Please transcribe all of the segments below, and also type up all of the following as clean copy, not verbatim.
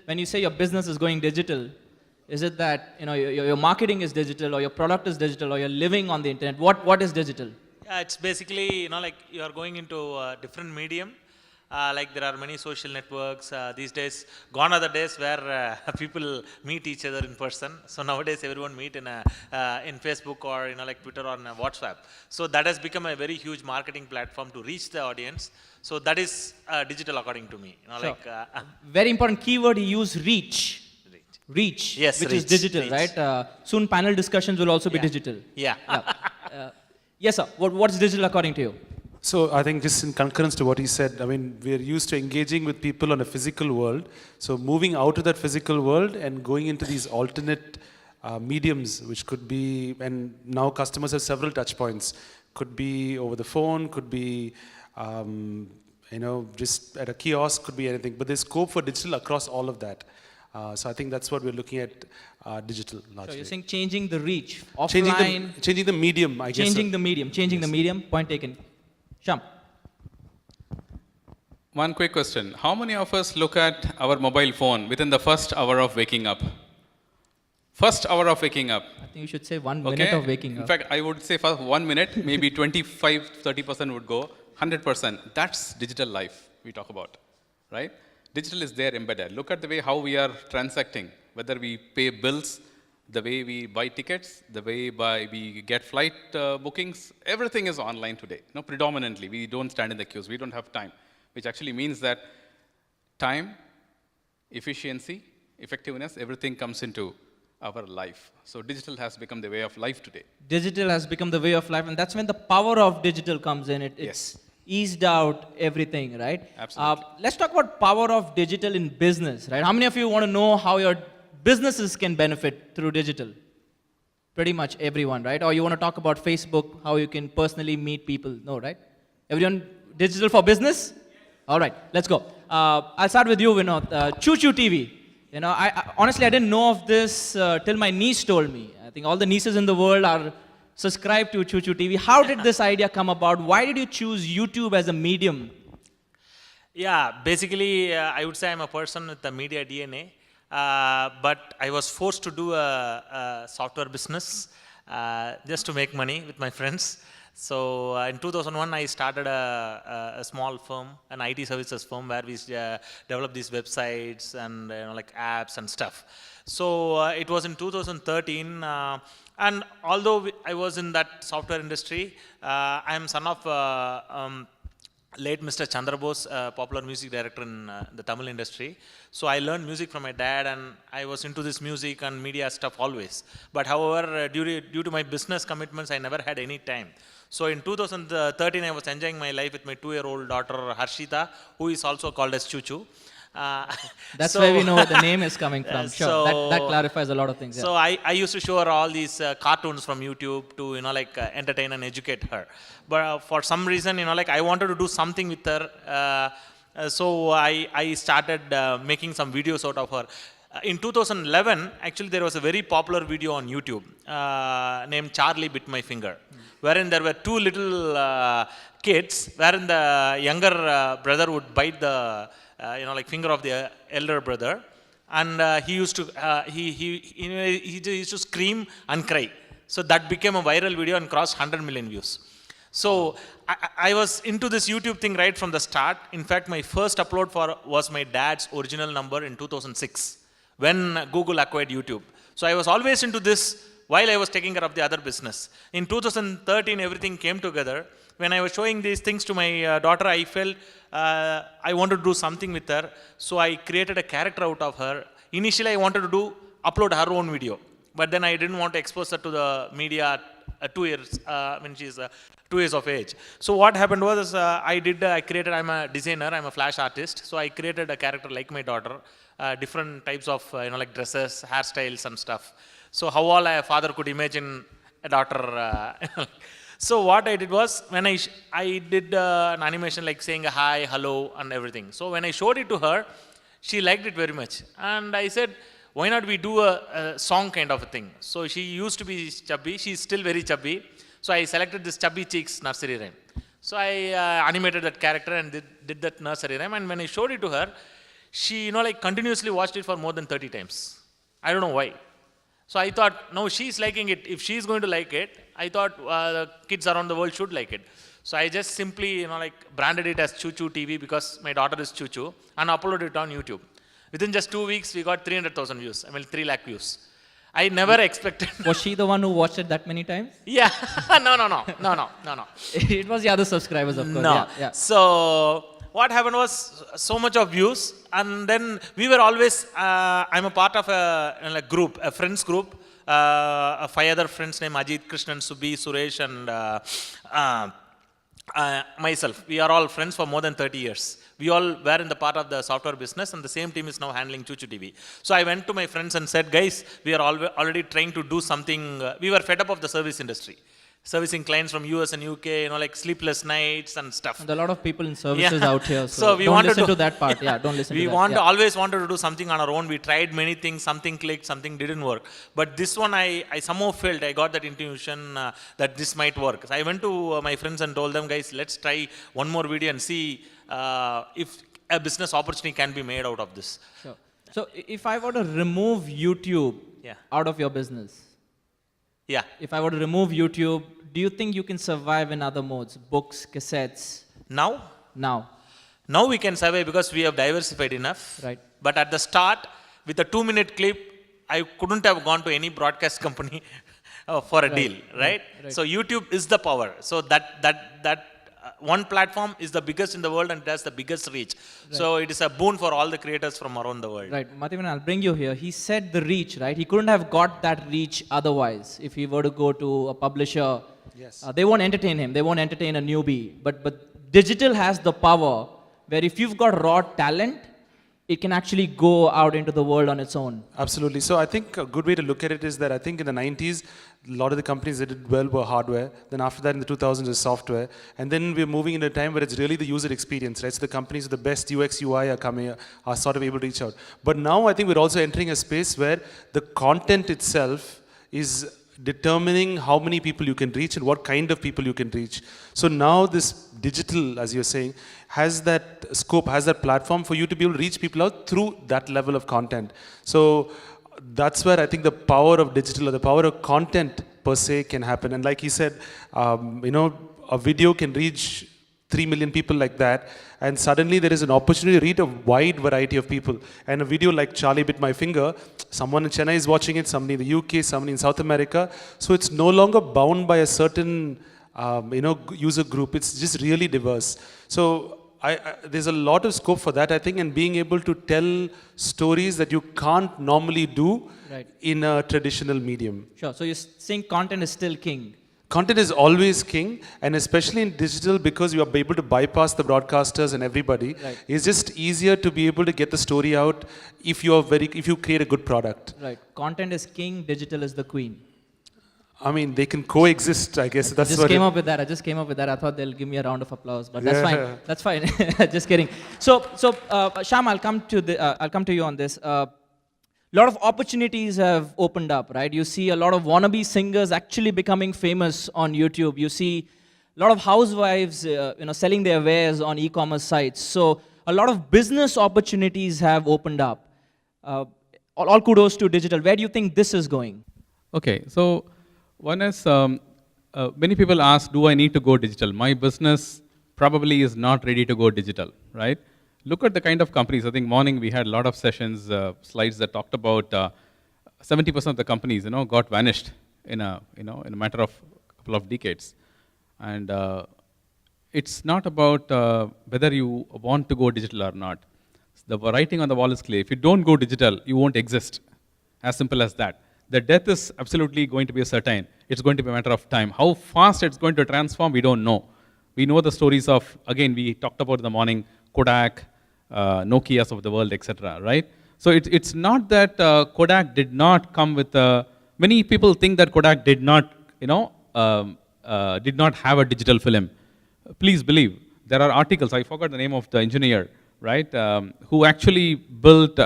when you say your business is going digital, is it that your marketing is digital, or your product is digital, or you're living on the internet? What is digital? Yeah, it's basically like you are going into a different medium. Like there are many social networks these days. Gone are the days where people meet each other in person. So nowadays everyone meet in Facebook or like Twitter or WhatsApp. So that has become a very huge marketing platform to reach the audience. So that is digital according to me. Sure. Very important keyword you use: reach. Reach, yes, which reach, is digital, reach. Right? Soon panel discussions will also be digital. Yeah. Yes, sir. What's digital according to you? So I think just in concurrence to what he said, I mean, we're used to engaging with people on a physical world. So moving out of that physical world and going into these alternate mediums, which could be, and now customers have several touch points. Could be over the phone, could be, just at a kiosk, could be anything. But there's scope for digital across all of that. So I think that's what we're looking at digital largely. So you're saying changing the reach, offline. Changing the medium, I guess. Changing the medium, point taken. Shyam. One quick question. How many of us look at our mobile phone within the first hour of waking up? First hour of waking up. I think you should say 1 minute of waking up. In fact, I would say for 1 minute, maybe 25-30% would go. 100%. That's digital life we talk about, right? Digital is there embedded. Look at the way how we are transacting, whether we pay bills, the way we buy tickets, the way we get flight bookings, everything is online today. Predominantly, we don't stand in the queues. We don't have time, which actually means that time, efficiency, effectiveness, everything comes into our life. So digital has become the way of life today. Digital has become the way of life, and that's when the power of digital comes in. It's eased out everything, right? Absolutely. Let's talk about power of digital in business, right? How many of you want to know how your businesses can benefit through digital? Pretty much everyone, right? Or you want to talk about Facebook, how you can personally meet people? No, right? Everyone digital for business? All right, let's go. I'll start with you, Vinoth. Choo Choo TV. I honestly, I didn't know of this till my niece told me. I think all the nieces in the world are subscribed to Choo Choo TV. How did this idea come about? Why did you choose YouTube as a medium? Yeah, basically, I would say I'm a person with the media DNA. But I was forced to do a software business just to make money with my friends. So in 2001, I started a small firm, an IT services firm, where we developed these websites and like apps and stuff. So it was in 2013, and although I was in that software industry, I am son of late Mr. Chandar, popular music director in the Tamil industry. So I learned music from my dad, and I was into this music and media stuff always. But however, due to my business commitments, I never had any time. So in 2013, I was enjoying my life with my 2-year-old daughter, Harshita, who is also called as Choo Choo. That's where we know where the name is coming from. Sure, so, that clarifies a lot of things. Yeah. So I used to show her all these cartoons from YouTube to entertain and educate her. But for some reason, I wanted to do something with her. So I started making some videos out of her. In 2011, actually, there was a very popular video on YouTube named Charlie Bit My Finger, wherein there were two little kids, wherein the younger brother would bite the finger of the elder brother, and he used to he used to scream and cry. So that became a viral video and crossed 100 million views. So I was into this YouTube thing right from the start. In fact, my first upload was my dad's original number in 2006 when Google acquired YouTube. So I was always into this while I was taking care of the other business. In 2013, everything came together. When I was showing these things to my daughter, I felt I wanted to do something with her. So I created a character out of her. Initially, I wanted to upload her own video. But then I didn't want to expose her to the media 2 years, when she's 2 years of age. So what happened was, I'm a designer, I'm a flash artist. So I created a character like my daughter, different types of dresses, hairstyles and stuff. So how all a father could imagine a daughter. So what I did was, when I did an animation like saying a hi, hello and everything. So when I showed it to her, she liked it very much. And I said, why not we do a song kind of a thing? So she used to be chubby, she's still very chubby. So I selected this Chubby Cheeks nursery rhyme. So I animated that character and did that nursery rhyme. And when I showed it to her, She, like continuously watched it for more than 30 times. I don't know why. So I thought, no, she's liking it. If she's going to like it, I thought the kids around the world should like it. So I just simply, like branded it as Choo Choo TV because my daughter is Choo Choo and uploaded it on YouTube. Within just 2 weeks, we got 300,000 views. 3 lakh views. I never expected. Was she the one who watched it that many times? Yeah. No. It was the other subscribers, of course. No. Yeah. So what happened was so much of views, and then we were always. I'm a part of a group, a friends group. 5 other friends named Ajit, Krishnan, Subhi, Suresh, and myself. We are all friends for more than 30 years. We all were in the part of the software business, and the same team is now handling Choo Choo TV. So I went to my friends and said, guys, we are already trying to do something. We were fed up of the service industry. Servicing clients from US and UK, like sleepless nights and stuff. And a lot of people in services out here, so we don't listen to that part. Yeah, don't listen to that. We always wanted to do something on our own. We tried many things, something clicked, something didn't work. But this one, I somehow felt, I got that intuition that this might work. So I went to my friends and told them, guys, let's try one more video and see if a business opportunity can be made out of this. Sure. So if I were to remove YouTube out of your business, if I were to remove YouTube, do you think you can survive in other modes? Books, cassettes? Now? Now we can survive because we have diversified enough. Right. But at the start, with a 2-minute clip, I couldn't have gone to any broadcast company for a deal, right? So YouTube is the power. So that one platform is the biggest in the world and it has the biggest reach. So it is a boon for all the creators from around the world. Right. Mathivanan, I'll bring you here. He said the reach, right? He couldn't have got that reach otherwise. If he were to go to a publisher, they won't entertain him. They won't entertain a newbie. But digital has the power where if you've got raw talent, it can actually go out into the world on its own. Absolutely. So I think a good way to look at it is that I think in the 90s, a lot of the companies that did well were hardware. Then after that in the 2000s is software. And then we're moving into a time where it's really the user experience, right? So the companies with the best UX, UI are sort of able to reach out. But now I think we're also entering a space where the content itself is determining how many people you can reach and what kind of people you can reach. So now this digital, as you're saying, has that scope, has that platform for you to be able to reach people out through that level of content. So that's where I think the power of digital or the power of content per se can happen. And like he said, a video can reach 3 million people like that, and suddenly there is an opportunity to reach a wide variety of people. And a video like Charlie Bit My Finger, someone in Chennai is watching it, somebody in the UK, somebody in South America. So it's no longer bound by a certain user group. It's just really diverse. So there's a lot of scope for that, I think, and being able to tell stories that you can't normally do in a traditional medium. Sure. So you're saying content is still king. Content is always king, and especially in digital, because you are able to bypass the broadcasters and everybody. It's just easier to be able to get the story out if you create a good product. Right. Content is king, digital is the queen. I mean, they can coexist, I guess. I just came up with that. I thought they'll give me a round of applause, but that's fine. That's fine. Just kidding. So, Shyam, I'll come to you on this. A lot of opportunities have opened up, right? You see a lot of wannabe singers actually becoming famous on YouTube. You see a lot of housewives, selling their wares on e-commerce sites. So a lot of business opportunities have opened up. All kudos to digital. Where do you think this is going? Okay, so one is many people ask, do I need to go digital? My business probably is not ready to go digital, right? Look at the kind of companies. I think morning we had a lot of sessions, slides that talked about 70% of the companies, got vanished in a matter of a couple of decades. And it's not about whether you want to go digital or not. The writing on the wall is clear. If you don't go digital, you won't exist. As simple as that. The death is absolutely going to be certain. It's going to be a matter of time. How fast it's going to transform, we don't know. We know the stories of, again, we talked about in the morning, Kodak, Nokias of the world, etc. Right? So it's not that Kodak did not come with many people think that Kodak did not, did not have a digital film. Please believe there are articles. I forgot the name of the engineer, right? Who actually built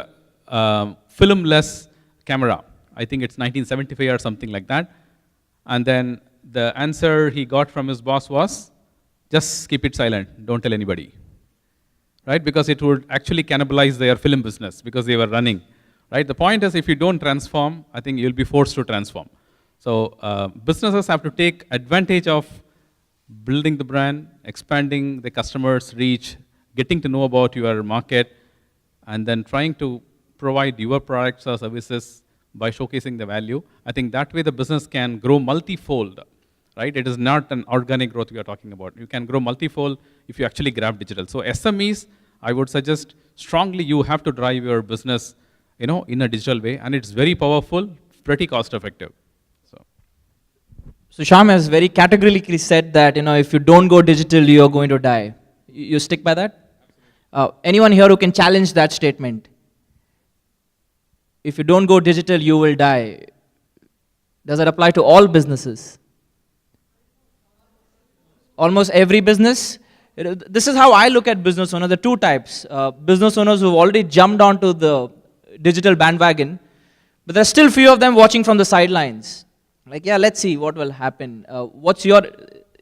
filmless camera. I think it's 1975 or something like that. And then the answer he got from his boss was, just keep it silent. Don't tell anybody. right? Because it would actually cannibalize their film business because they were running, right? The point is, if you don't transform, I think you'll be forced to transform. So businesses have to take advantage of building the brand, expanding the customers' reach, getting to know about your market, and then trying to provide your products or services by showcasing the value. I think that way the business can grow multifold, right? It is not an organic growth we are talking about. You can grow multifold if you actually grab digital. So SMEs, I would suggest strongly you have to drive your business, in a digital way, and it's very powerful, pretty cost effective. So Shyam has very categorically said that, if you don't go digital, you're going to die. You stick by that? Anyone here who can challenge that statement? If you don't go digital, you will die. Does that apply to all businesses? Almost every business? This is how I look at business owners. There are two types. Business owners who've already jumped onto the digital bandwagon, but there's still few of them watching from the sidelines. Like, yeah, let's see what will happen. What's your...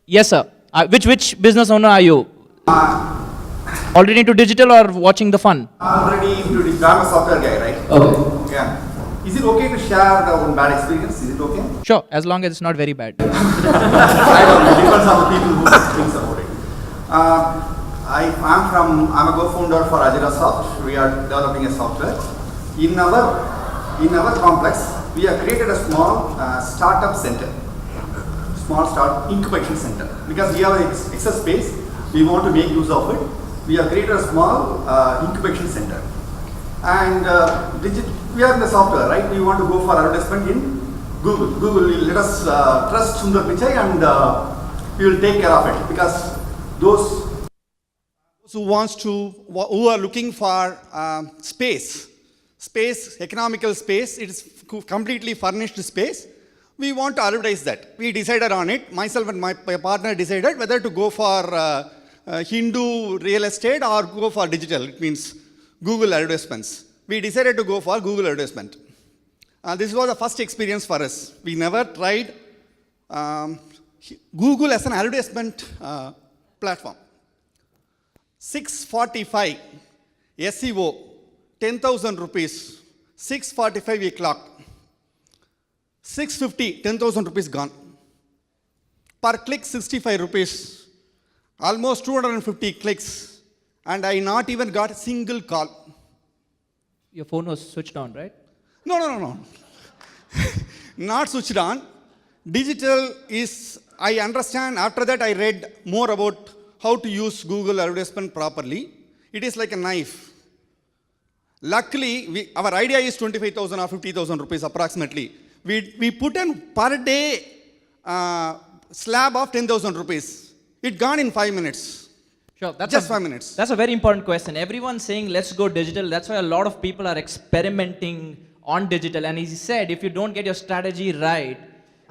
Yes, sir. Which business owner are you? Already into digital or watching the fun? Already into digital. I'm a software guy, right? Okay. Yeah. Is it okay to share the one bad experience? Is it okay? Sure, as long as it's not very bad. I don't know. Depends on the people who think about it. I'm a co-founder for Rajendran. We are developing a software. In our complex, we have created a small startup center, small startup incubation center. Because we have excess space, we want to make use of it. We have created a small incubation center. And we are in the software, right? We want to go for advertisement in Google. Google will let us trust Sundar Pichai and we will take care of it. Because those who are looking for space, economical space, it is completely furnished space. We want to advertise that. We decided on it. Myself and my partner decided whether to go for Hindu real estate or go for digital. It means Google advertisements. We decided to go for Google advertisement. This was the first experience for us. We never tried Google as an advertisement platform. 645 SEO, 10,000 rupees, 645 a clock, 650, 10,000 rupees gone. Per click, 65 rupees, almost 250 clicks, and I not even got a single call. Your phone was switched on, right? No. Not switched on. Digital is, I understand, after that I read more about how to use Google advertisement properly. It is like a knife. Luckily, our idea is 25,000 or 50,000 rupees approximately. We put in per day slab of 10,000 rupees. It gone in 5 minutes. Sure, Just 5 minutes. That's a very important question. Everyone's saying, let's go digital. That's why a lot of people are experimenting on digital. And he said, if you don't get your strategy right,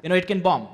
it can bomb.